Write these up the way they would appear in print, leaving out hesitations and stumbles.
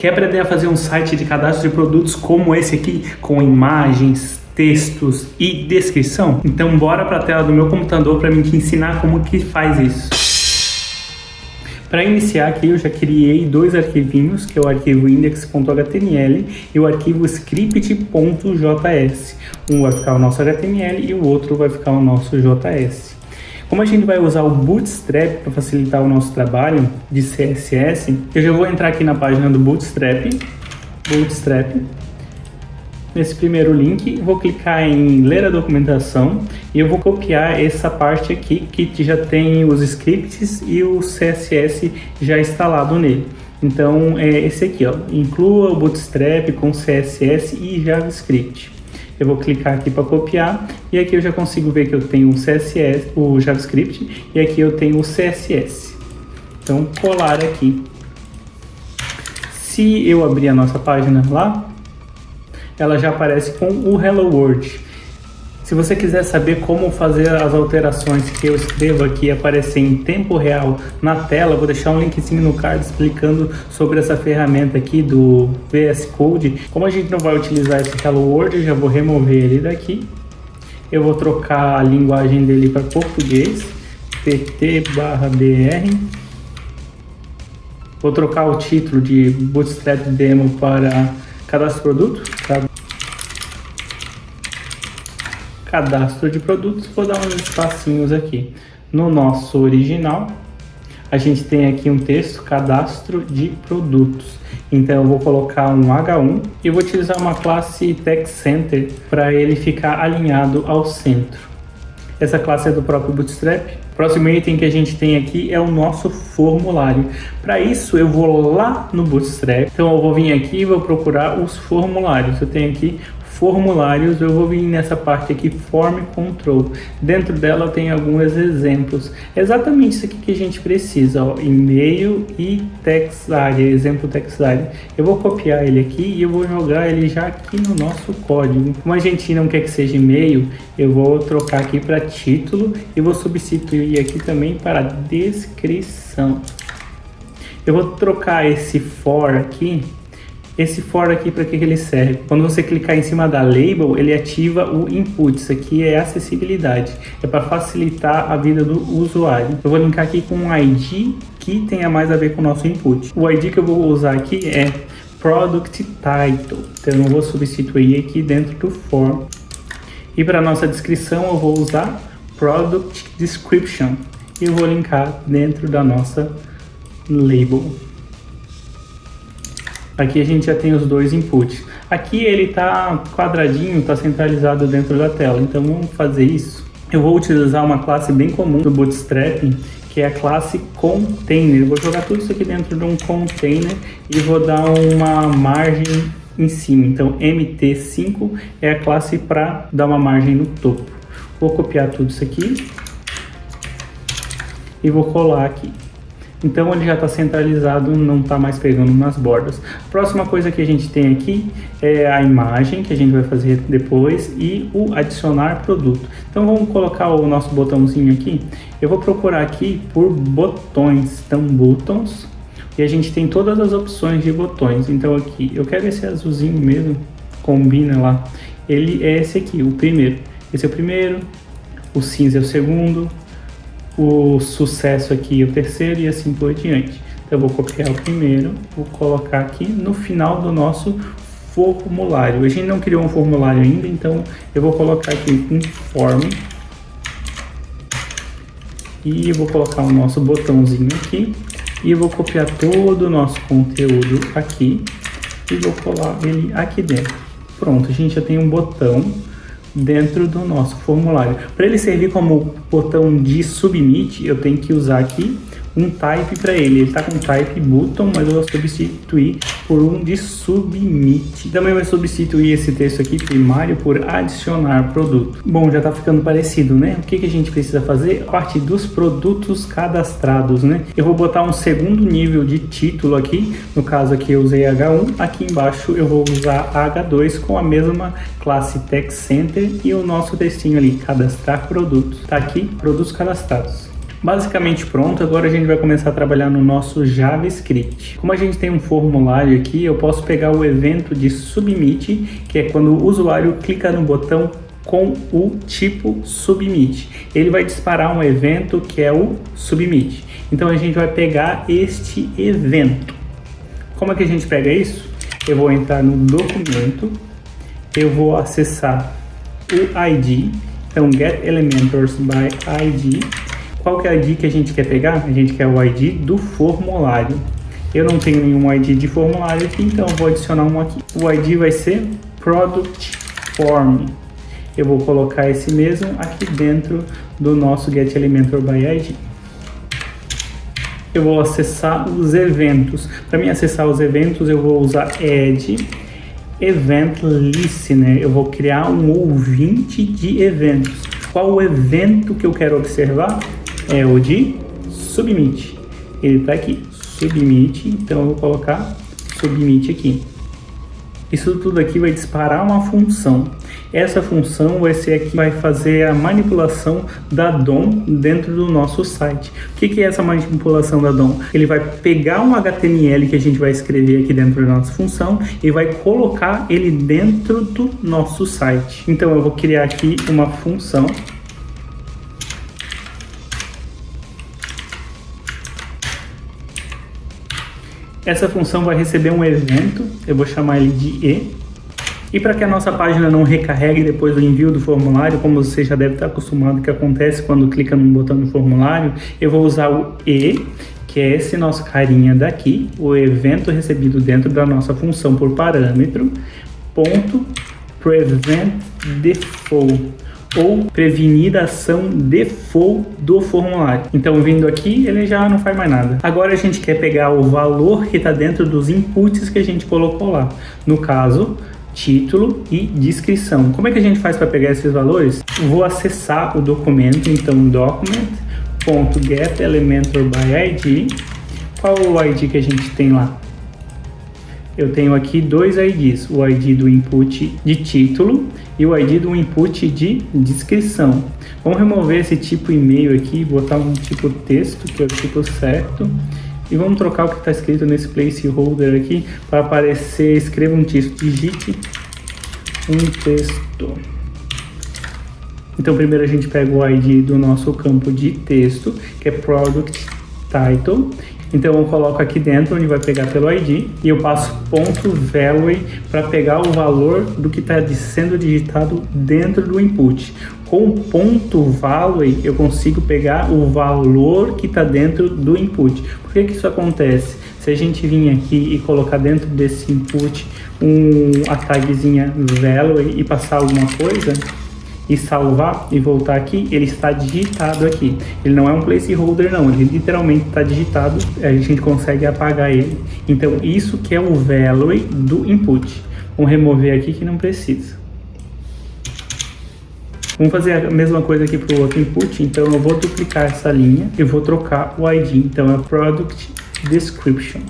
Quer aprender a fazer um site de cadastro de produtos como esse aqui, com imagens, textos e descrição? Então bora para a tela do meu computador para me ensinar como que faz isso. Para iniciar aqui eu já criei dois arquivinhos, que é o arquivo index.html e o arquivo script.js. Um vai ficar o nosso HTML e o outro vai ficar o nosso JS. Como a gente vai usar o Bootstrap para facilitar o nosso trabalho de CSS, eu já vou entrar aqui na página do Bootstrap, nesse primeiro link, vou clicar em ler a documentação e eu vou copiar essa parte aqui que já tem os scripts e o CSS já instalado nele. Então é esse aqui, ó, inclua o Bootstrap com CSS e JavaScript. Eu vou clicar aqui para copiar e aqui eu já consigo ver que eu tenho o CSS, o JavaScript e aqui eu tenho o CSS. Então colar aqui. Se eu abrir a nossa página lá, ela já aparece com o Hello World. Se você quiser saber como fazer as alterações que eu escrevo aqui aparecer em tempo real na tela, vou deixar um linkzinho no card explicando sobre essa ferramenta aqui do VS Code. Como a gente não vai utilizar esse Hello World, eu já vou remover ele daqui. Eu vou trocar a linguagem dele para português, pt/br. Vou trocar o título de Bootstrap Demo para Cadastro Produto. Cadastro de produtos, vou dar uns espacinhos aqui. No nosso original, a gente tem aqui um texto, cadastro de produtos. Então eu vou colocar um H1 e vou utilizar uma classe Text Center para ele ficar alinhado ao centro. Essa classe é do próprio Bootstrap. O próximo item que a gente tem aqui é o nosso formulário. Para isso eu vou lá no Bootstrap. Então eu vou vir aqui e vou procurar os formulários. Eu tenho aqui formulários, eu vou vir nessa parte aqui, Form Control. Dentro dela tem alguns exemplos. É exatamente isso aqui que a gente precisa, ó, e-mail e text area, exemplo text area. Eu vou copiar ele aqui e eu vou jogar ele já aqui no nosso código. Como a gente não quer que seja e-mail, eu vou trocar aqui para título e vou substituir aqui também para descrição. Eu vou trocar esse for aqui. Esse for aqui, para que ele serve? Quando você clicar em cima da label, ele ativa o input. Isso aqui é acessibilidade. É para facilitar a vida do usuário. Eu vou linkar aqui com um ID que tenha mais a ver com o nosso input. O ID que eu vou usar aqui é Product Title. Então eu vou substituir aqui dentro do for. E para nossa descrição eu vou usar Product Description. E eu vou linkar dentro da nossa label. Aqui a gente já tem os dois inputs. Aqui ele está quadradinho, está centralizado dentro da tela. Então vamos fazer isso. Eu vou utilizar uma classe bem comum do Bootstrap, que é a classe Container. Eu vou jogar tudo isso aqui dentro de um container e vou dar uma margem em cima. Então MT5 é a classe para dar uma margem no topo. Vou copiar tudo isso aqui e vou colar aqui. Então ele já está centralizado, não está mais pegando nas bordas. Próxima coisa que a gente tem aqui é a imagem, que a gente vai fazer depois, e o adicionar produto. Então vamos colocar o nosso botãozinho aqui. Eu vou procurar aqui por botões, então buttons, e a gente tem todas as opções de botões. Então aqui, eu quero esse azulzinho mesmo, combina lá. Ele é esse aqui, o primeiro. Esse é o primeiro, o cinza é o segundo, o sucesso aqui é o terceiro e assim por diante. Então eu vou copiar o primeiro, vou colocar aqui no final do nosso formulário. A gente não criou um formulário ainda, então eu vou colocar aqui um form e eu vou colocar o nosso botãozinho aqui e eu vou copiar todo o nosso conteúdo aqui e vou colar ele aqui dentro. Pronto, a gente já tem um botão dentro do nosso formulário. Para ele servir como botão de submit, eu tenho que usar aqui um type para ele. Ele está com type button, mas eu vou substituir por um de submit. Também vai substituir esse texto aqui primário por adicionar produto. Bom, já está ficando parecido, né? O que a gente precisa fazer? A partir dos produtos cadastrados, né? Eu vou botar um segundo nível de título aqui. No caso aqui eu usei H1. Aqui embaixo eu vou usar H2 com a mesma classe Text Center e o nosso textinho ali, cadastrar produtos. Tá aqui, produtos cadastrados. Basicamente pronto, agora a gente vai começar a trabalhar no nosso JavaScript. Como a gente tem um formulário aqui, eu posso pegar o evento de submit, que é quando o usuário clica no botão com o tipo submit. Ele vai disparar um evento que é o submit. Então a gente vai pegar este evento. Como é que a gente pega isso? Eu vou entrar no documento, eu vou acessar o ID, então get elementors by ID. Qual que é o ID que a gente quer pegar? A gente quer o ID do formulário. Eu não tenho nenhum ID de formulário aqui, então eu vou adicionar um aqui. O ID vai ser product form. Eu vou colocar esse mesmo aqui dentro do nosso get elementor by ID. Eu vou acessar os eventos. Para mim acessar os eventos, eu vou usar add event listener. Eu vou criar um ouvinte de eventos. Qual o evento que eu quero observar? É o de submit. Ele está aqui, submit, então eu vou colocar submit aqui. Isso tudo aqui vai disparar uma função. Essa função vai ser aqui, vai fazer a manipulação da DOM dentro do nosso site. O que é essa manipulação da DOM? Ele vai pegar um HTML que a gente vai escrever aqui dentro da nossa função e vai colocar ele dentro do nosso site. Então eu vou criar aqui uma função. Essa função vai receber um evento, eu vou chamar ele de E. E para que a nossa página não recarregue depois do envio do formulário, como você já deve estar acostumado que acontece quando clica no botão do formulário, eu vou usar o E, que é esse nosso carinha daqui, o evento recebido dentro da nossa função por parâmetro, ponto prevent default, ou prevenir a ação default do formulário. Então, vindo aqui, ele já não faz mais nada. Agora a gente quer pegar o valor que está dentro dos inputs que a gente colocou lá. No caso, título e descrição. Como é que a gente faz para pegar esses valores? Vou acessar o documento, então document.getElementorById. Qual é o ID que a gente tem lá? Eu tenho aqui dois IDs, o ID do input de título e o ID do input de descrição. Vamos remover esse tipo e-mail aqui, botar um tipo texto, que é o tipo certo, e vamos trocar o que está escrito nesse placeholder aqui para aparecer, escreva um texto, digite um texto. Então primeiro a gente pega o ID do nosso campo de texto, que é product title. Então eu coloco aqui dentro, onde vai pegar pelo ID, e eu passo ponto .value para pegar o valor do que está sendo digitado dentro do input. Com o ponto .value eu consigo pegar o valor que está dentro do input. Por que isso acontece? Se a gente vir aqui e colocar dentro desse input a tagzinha value e passar alguma coisa, e salvar e voltar aqui, ele está digitado aqui. Ele não é um placeholder não, ele literalmente está digitado, a gente consegue apagar ele. Então isso que é o value do input. Vamos remover aqui que não precisa. Vamos fazer a mesma coisa aqui para o outro input, então eu vou duplicar essa linha e vou trocar o ID. Então é Product Description.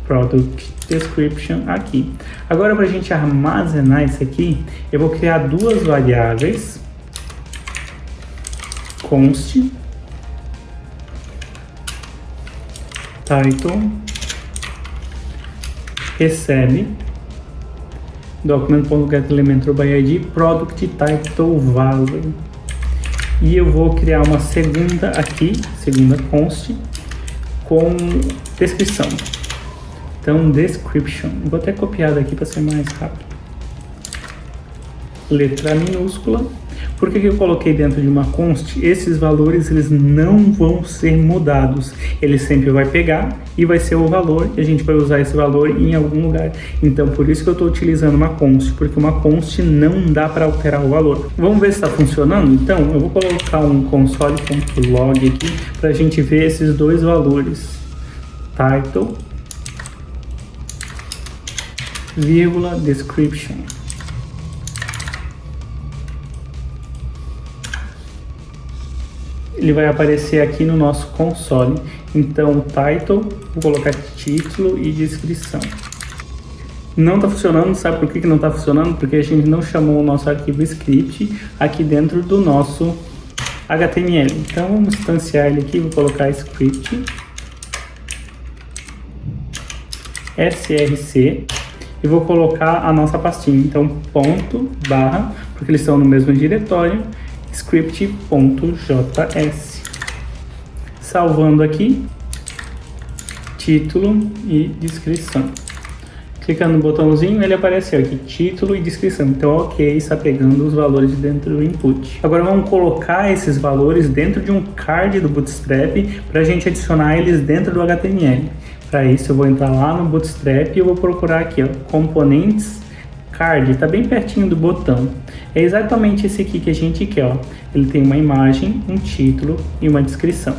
Product Description aqui. Agora para a gente armazenar isso aqui, eu vou criar duas variáveis. Const title recebe document.getElementorById product title value. E eu vou criar uma segunda aqui, segunda const com descrição. Então, description. Vou até copiar daqui para ser mais rápido. Letra minúscula. Por que eu coloquei dentro de uma const? Esses valores eles não vão ser mudados. Ele sempre vai pegar e vai ser o valor. E a gente vai usar esse valor em algum lugar. Então, por isso que eu estou utilizando uma const. Porque uma const não dá para alterar o valor. Vamos ver se está funcionando? Então, eu vou colocar um console.log aqui para a gente ver esses dois valores. Title vírgula description. Ele vai aparecer aqui no nosso console. Então, title, vou colocar título e descrição. Não está funcionando, sabe por que não está funcionando? Porque a gente não chamou o nosso arquivo script aqui dentro do nosso HTML. Então vamos instanciar ele aqui, vou colocar script src e vou colocar a nossa pastinha. Então ponto barra, porque eles estão no mesmo diretório, script.js. Salvando aqui, título e descrição. Clicando no botãozinho, ele apareceu aqui, título e descrição. Então, ok, está pegando os valores dentro do input. Agora vamos colocar esses valores dentro de um card do Bootstrap para a gente adicionar eles dentro do HTML. Para isso, eu vou entrar lá no Bootstrap e eu vou procurar aqui, ó, componentes card, está bem pertinho do botão. É exatamente esse aqui que a gente quer, ó. Ele tem uma imagem, um título e uma descrição.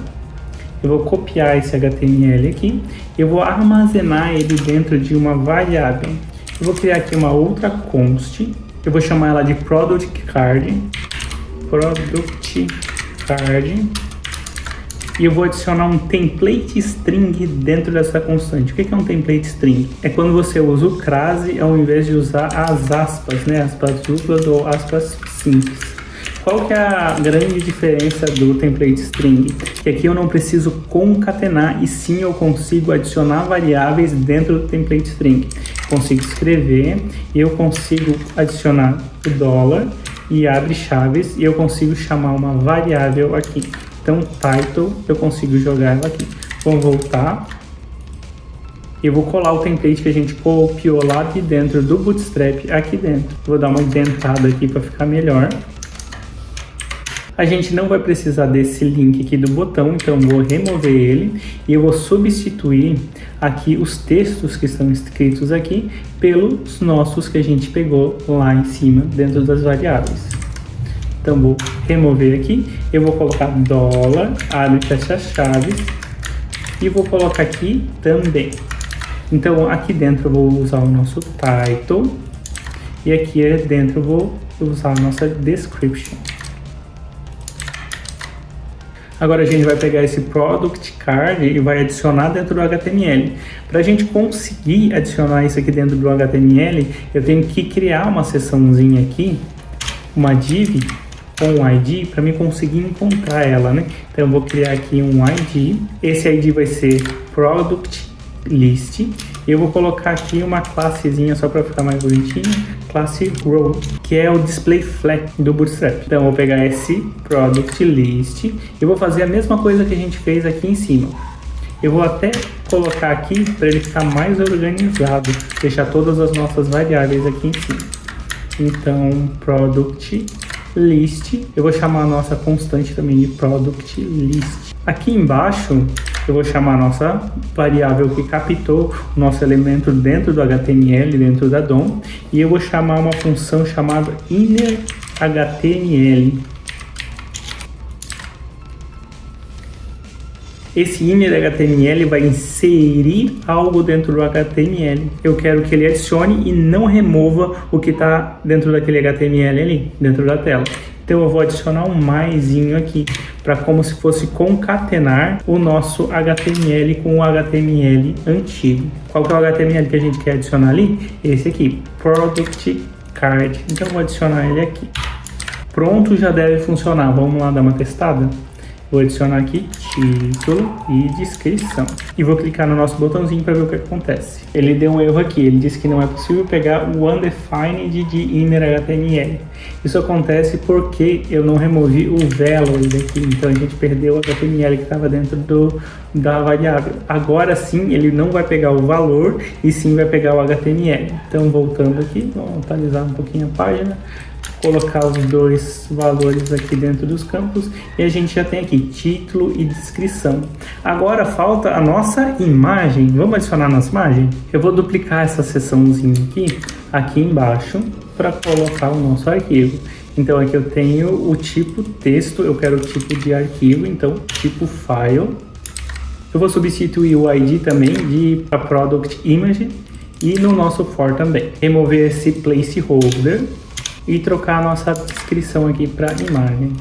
Eu vou copiar esse HTML aqui, eu vou armazenar ele dentro de uma variável. Eu vou criar aqui uma outra const, eu vou chamar ela de product card, e eu vou adicionar um template string dentro dessa constante. O que é um template string? É quando você usa o crase ao invés de usar as aspas, né? Aspas duplas ou aspas simples. Qual que é a grande diferença do template string? Que aqui eu não preciso concatenar e sim eu consigo adicionar variáveis dentro do template string. Consigo escrever e eu consigo adicionar o dólar e abre chaves e eu consigo chamar uma variável aqui. Então title eu consigo jogar ela aqui. Vamos voltar. Eu vou colar o template que a gente copiou lá de dentro do Bootstrap aqui dentro. Vou dar uma indentada aqui para ficar melhor. A gente não vai precisar desse link aqui do botão, então vou remover ele e eu vou substituir aqui os textos que estão escritos aqui pelos nossos que a gente pegou lá em cima dentro das variáveis. Então vou remover aqui, eu vou colocar dólar, abre e fecha chaves e vou colocar aqui também. Então aqui dentro eu vou usar o nosso title e aqui dentro eu vou usar a nossa description. Agora a gente vai pegar esse product card e vai adicionar dentro do HTML. Para a gente conseguir adicionar isso aqui dentro do HTML, eu tenho que criar uma seçãozinha aqui, uma div com um ID para mim conseguir encontrar ela, né? Então eu vou criar aqui um ID. Esse ID vai ser product list. E eu vou colocar aqui uma classezinha só para ficar mais bonitinho, classe row, que é o display flag do Bootstrap. Então eu vou pegar esse product list e vou fazer a mesma coisa que a gente fez aqui em cima. Eu vou até colocar aqui para ele ficar mais organizado, deixar todas as nossas variáveis aqui em cima. Então product list, eu vou chamar a nossa constante também de product list. Aqui embaixo eu vou chamar a nossa variável que captou o nosso elemento dentro do HTML, dentro da DOM, e eu vou chamar uma função chamada innerHTML. Esse innerHTML vai inserir algo dentro do HTML. Eu quero que ele adicione e não remova o que está dentro daquele HTML ali, dentro da tela. Então eu vou adicionar um maisinho aqui, para como se fosse concatenar o nosso HTML com o HTML antigo. Qual que é o HTML que a gente quer adicionar ali? Esse aqui, Product Card. Então eu vou adicionar ele aqui. Pronto, já deve funcionar. Vamos lá dar uma testada? Vou adicionar aqui título e descrição. E vou clicar no nosso botãozinho para ver o que acontece. Ele deu um erro aqui, ele disse que não é possível pegar o undefined de innerHTML. Isso acontece porque eu não removi o value daqui, então a gente perdeu o HTML que estava dentro da variável. Agora sim, ele não vai pegar o valor e sim vai pegar o HTML. Então voltando aqui, vamos atualizar um pouquinho a página. Colocar os dois valores aqui dentro dos campos e a gente já tem aqui título e descrição. Agora falta a nossa imagem. Vamos adicionar a nossa imagem? Eu vou duplicar essa seçãozinha aqui embaixo para colocar o nosso arquivo. Então aqui eu tenho o tipo texto, eu quero o tipo de arquivo, então tipo file. Eu vou substituir o ID também de product image e no nosso for também. Remover esse placeholder e trocar a nossa descrição aqui para imagem.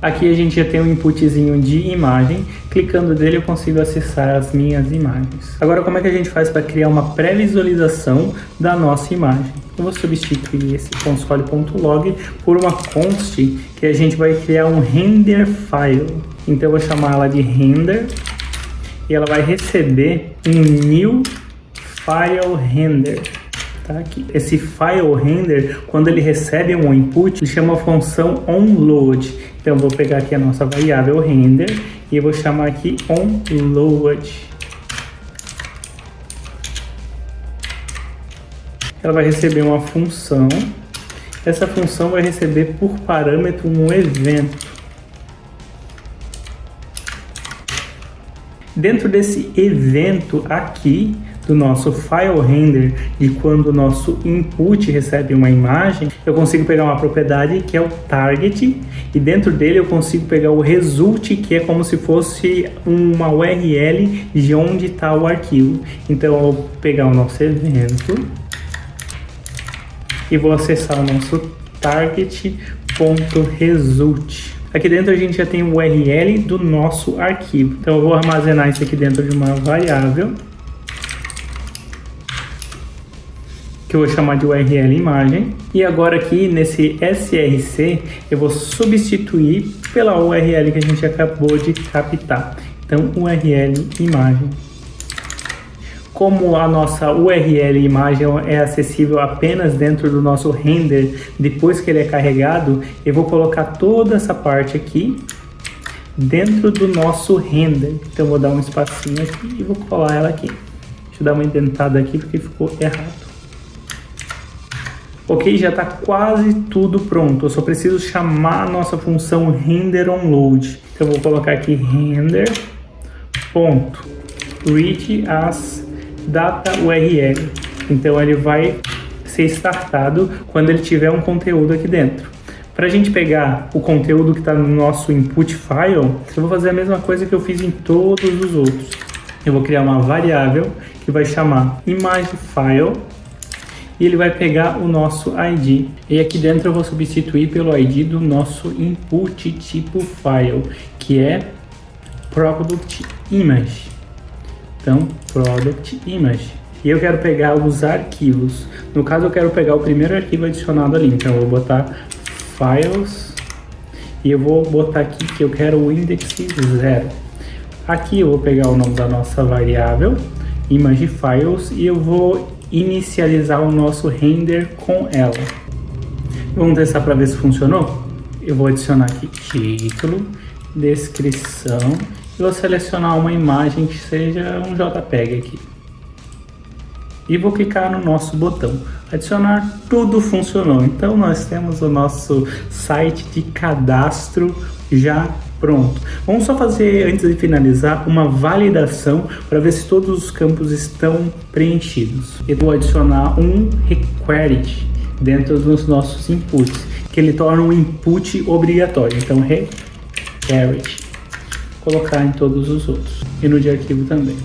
Aqui a gente já tem um inputzinho de imagem, clicando nele eu consigo acessar as minhas imagens. Agora, como é que a gente faz para criar uma pré-visualização da nossa imagem? Eu vou substituir esse console.log por uma const que a gente vai criar um render file. Então eu vou chamar ela de render e ela vai receber um new file render. Tá aqui. Esse file render, quando ele recebe um input, ele chama a função onload. Então eu vou pegar aqui a nossa variável render e eu vou chamar aqui onload. Ela vai receber uma função. Essa função vai receber por parâmetro um evento. Dentro desse evento aqui, do nosso file render, de quando o nosso input recebe uma imagem, eu consigo pegar uma propriedade que é o target, e dentro dele eu consigo pegar o result, que é como se fosse uma URL de onde está o arquivo. Então eu vou pegar o nosso evento e vou acessar o nosso target.result. Aqui dentro a gente já tem o URL do nosso arquivo. Então eu vou armazenar isso aqui dentro de uma variável, que eu vou chamar de URL imagem. E agora aqui nesse src eu vou substituir pela URL que a gente acabou de captar. Então URL imagem. Como a nossa URL imagem é acessível apenas dentro do nosso render, depois que ele é carregado, eu vou colocar toda essa parte aqui dentro do nosso render. Então eu vou dar um espacinho aqui e vou colar ela aqui. Deixa eu dar uma indentada aqui porque ficou errado. Ok, já está quase tudo pronto. Eu só preciso chamar a nossa função render onload. Então eu vou colocar aqui render ponto read as data URL. Então ele vai ser startado quando ele tiver um conteúdo aqui dentro. Para a gente pegar o conteúdo que está no nosso input file, eu vou fazer a mesma coisa que eu fiz em todos os outros. Eu vou criar uma variável que vai chamar imagefile e ele vai pegar o nosso ID. E aqui dentro eu vou substituir pelo ID do nosso input tipo file, que é product image. Então, product image. E eu quero pegar os arquivos. No caso, eu quero pegar o primeiro arquivo adicionado ali. Então, eu vou botar files e eu vou botar aqui que eu quero o index 0. Aqui eu vou pegar o nome da nossa variável, image files, e eu vou inicializar o nosso render com ela. Vamos testar para ver se funcionou? Eu vou adicionar aqui título, descrição, e vou selecionar uma imagem que seja um JPEG aqui. E vou clicar no nosso botão adicionar, tudo funcionou. Então nós temos o nosso site de cadastro já pronto. Vamos só fazer, antes de finalizar, uma validação para ver se todos os campos estão preenchidos. Eu vou adicionar um required dentro dos nossos inputs, que ele torna um input obrigatório. Então required, colocar em todos os outros e no de arquivo também.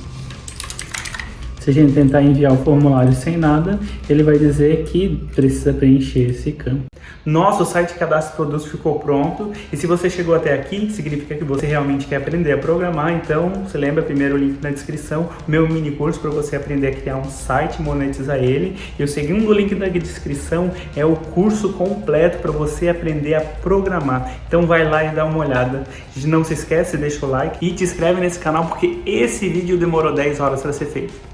Se a gente tentar enviar o formulário sem nada, ele vai dizer que precisa preencher esse campo. Nosso site de cadastro de produtos ficou pronto, e se você chegou até aqui, significa que você realmente quer aprender a programar. Então, você lembra, primeiro o link na descrição, o meu mini curso para você aprender a criar um site e monetizar ele. E o segundo link na descrição é o curso completo para você aprender a programar. Então vai lá e dá uma olhada. Não se esquece, deixa o like e te inscreve nesse canal, porque esse vídeo demorou 10 horas para ser feito.